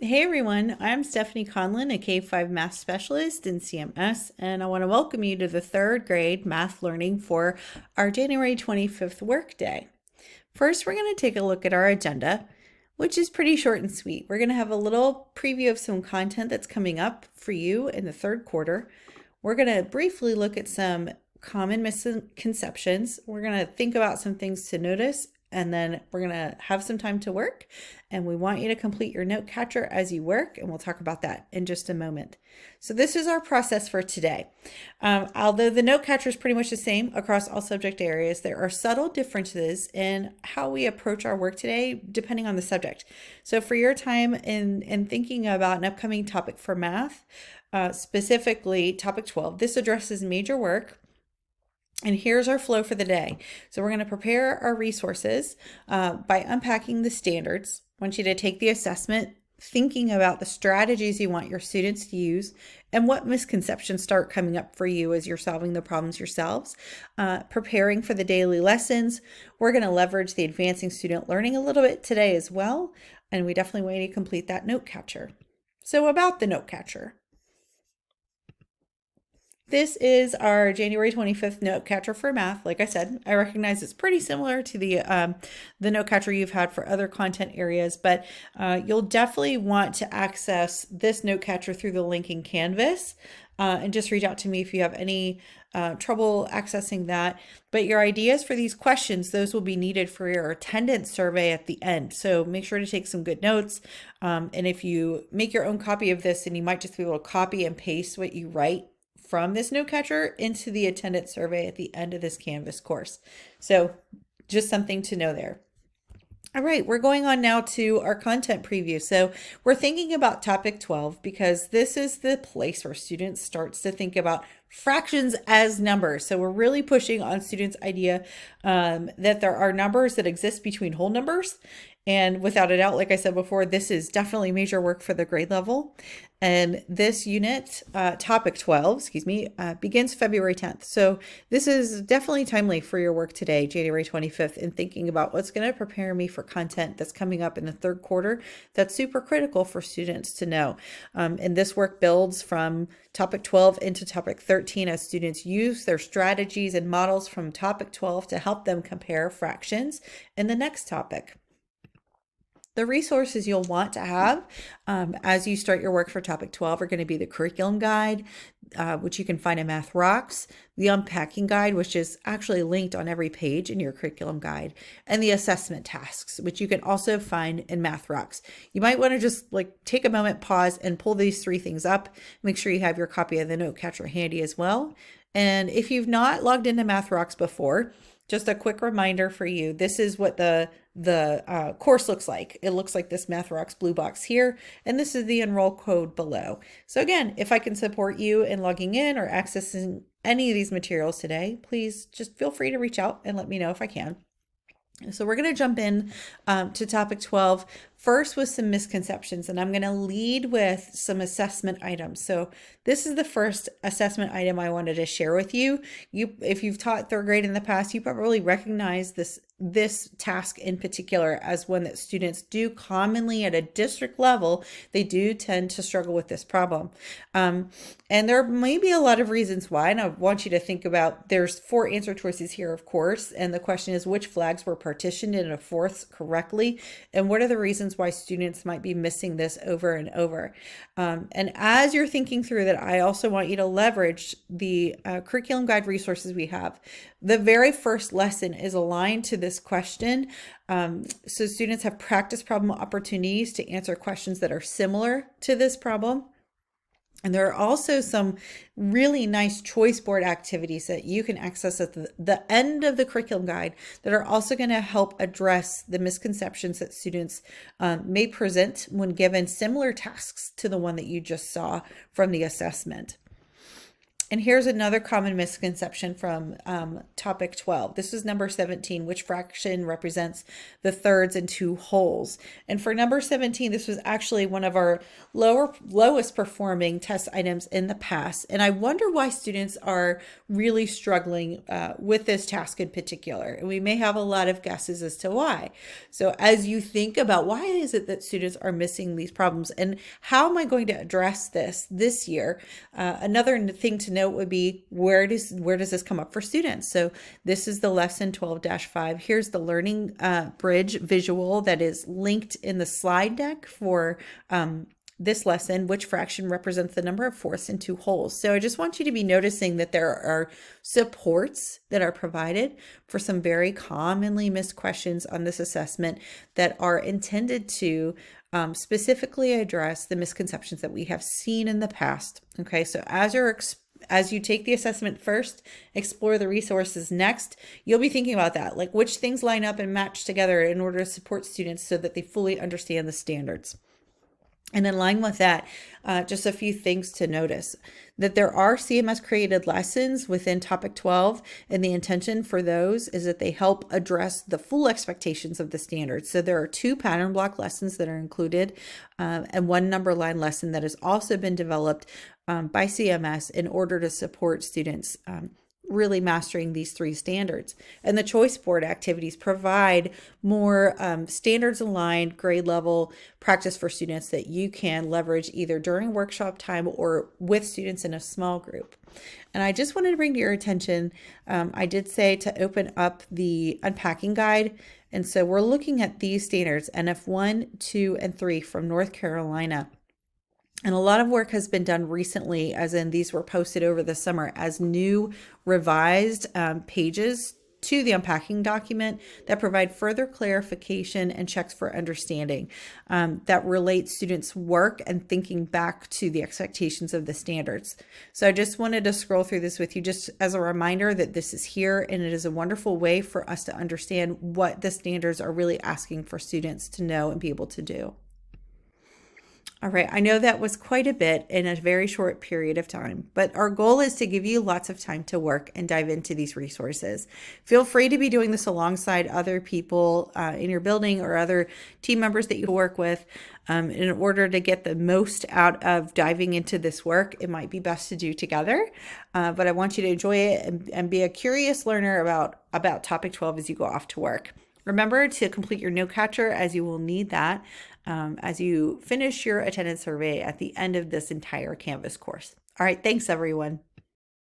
Hey everyone, I'm Stephanie Conlon, a K-5 math specialist in CMS, and I want to welcome you to the third grade math learning for our January 25th workday. First, we're going to take a look at our agenda, which is pretty short and sweet. We're going to have a little preview of some content that's coming up for you in the third quarter. We're going to briefly look at some common misconceptions. We're going to think about some things to notice, and then we're going to have some time to work. And we want you to complete your note catcher as you work, and we'll talk about that in just a moment. So this is our process for today. Although the note catcher is pretty much the same across all subject areas, there are subtle differences in how we approach our work today depending on the subject. So for your time in thinking about an upcoming topic for math, specifically topic 12, this addresses major work. And here's our flow for the day. So we're going to prepare our resources by unpacking the standards. I want you to take the assessment, thinking about the strategies you want your students to use and what misconceptions start coming up for you as you're solving the problems yourselves. Preparing for the daily lessons. We're going to leverage the advancing student learning a little bit today as well. And we definitely want you to complete that note catcher. So about the note catcher. This is our January 25th note catcher for math. Like I said, I recognize it's pretty similar to the note catcher you've had for other content areas, but you'll definitely want to access this note catcher through the link in Canvas. And just reach out to me if you have any trouble accessing that. But your ideas for these questions, those will be needed for your attendance survey at the end. So make sure to take some good notes. And if you make your own copy of this, then you might just be able to copy and paste what you write from this note catcher into the attendance survey at the end of this Canvas course. So just something to know there. All right, we're going on now to our content preview. So we're thinking about topic 12 because this is the place where students starts to think about fractions as numbers. So we're really pushing on students' idea that there are numbers that exist between whole numbers. And without a doubt, like I said before, this is definitely major work for the grade level. And this unit, topic 12, begins February 10th. So this is definitely timely for your work today, January 25th, in thinking about what's going to prepare me for content that's coming up in the third quarter that's super critical for students to know. And this work builds from topic 12 into topic 13 as students use their strategies and models from topic 12 to help them compare fractions in the next topic. The resources you'll want to have as you start your work for topic 12 are going to be the curriculum guide, which you can find in Math Rocks, the unpacking guide, which is actually linked on every page in your curriculum guide, and the assessment tasks, which you can also find in Math Rocks. You might want to just take a moment, pause, and pull these three things up. Make sure you have your copy of the note catcher handy as well. And if you've not logged into Math Rocks before, just a quick reminder for you, this is what the course looks like. It looks like this Math Rocks blue box here, and this is the enroll code below. So again, if I can support you in logging in or accessing any of these materials today, please just feel free to reach out and let me know if I can. So we're going to jump in to topic 12 first with some misconceptions, and I'm going to lead with some assessment items. So this is the first assessment item I wanted to share with you. If you've taught third grade in the past, you probably recognize this task in particular as one that students do commonly at a district level. They do tend to struggle with this problem. And there may be a lot of reasons why, and I want you to think about, there's 4 answer choices here, of course, and the question is which flags were partitioned into fourths correctly, and what are the reasons why students might be missing this over and over. And as you're thinking through that, I also want you to leverage the curriculum guide resources we have. The very first lesson is aligned to this question. So students have practice problem opportunities to answer questions that are similar to this problem. And there are also some really nice choice board activities that you can access at the end of the curriculum guide that are also going to help address the misconceptions that students may present when given similar tasks to the one that you just saw from the assessment. And here's another common misconception from topic 12. This is number 17, which fraction represents the thirds and two wholes. And for number 17, this was actually one of our lowest performing test items in the past. And I wonder why students are really struggling with this task in particular. And we may have a lot of guesses as to why. So as you think about why is it that students are missing these problems and how am I going to address this year, another thing to note would be where does this come up for students? So this is the lesson 12-5. Here's the learning bridge visual that is linked in the slide deck for this lesson, which fraction represents the number of fourths and two wholes. So I just want you to be noticing that there are supports that are provided for some very commonly missed questions on this assessment that are intended to specifically address the misconceptions that we have seen in the past. Okay, so as you take the assessment first, explore the resources next, you'll be thinking about that, like which things line up and match together in order to support students so that they fully understand the standards. And in line with that, just a few things to notice, that there are CMS created lessons within topic 12, and the intention for those is that they help address the full expectations of the standards. So there are 2 pattern block lessons that are included, and 1 number line lesson that has also been developed by CMS in order to support students really mastering these 3 standards. And the choice board activities provide more standards aligned grade level practice for students that you can leverage either during workshop time or with students in a small group. And I just wanted to bring to your attention, I did say to open up the unpacking guide. And so we're looking at these standards, NF 1, 2, and 3 from North Carolina. And a lot of work has been done recently, as in these were posted over the summer as new revised pages to the unpacking document that provide further clarification and checks for understanding that relate students' work and thinking back to the expectations of the standards. So I just wanted to scroll through this with you just as a reminder that this is here, and it is a wonderful way for us to understand what the standards are really asking for students to know and be able to do. All right, I know that was quite a bit in a very short period of time, but our goal is to give you lots of time to work and dive into these resources. Feel free to be doing this alongside other people in your building or other team members that you work with. In order to get the most out of diving into this work, it might be best to do together, but I want you to enjoy it and be a curious learner about topic 12 as you go off to work. Remember to complete your note catcher, as you will need that as you finish your attendance survey at the end of this entire Canvas course. All right, thanks everyone.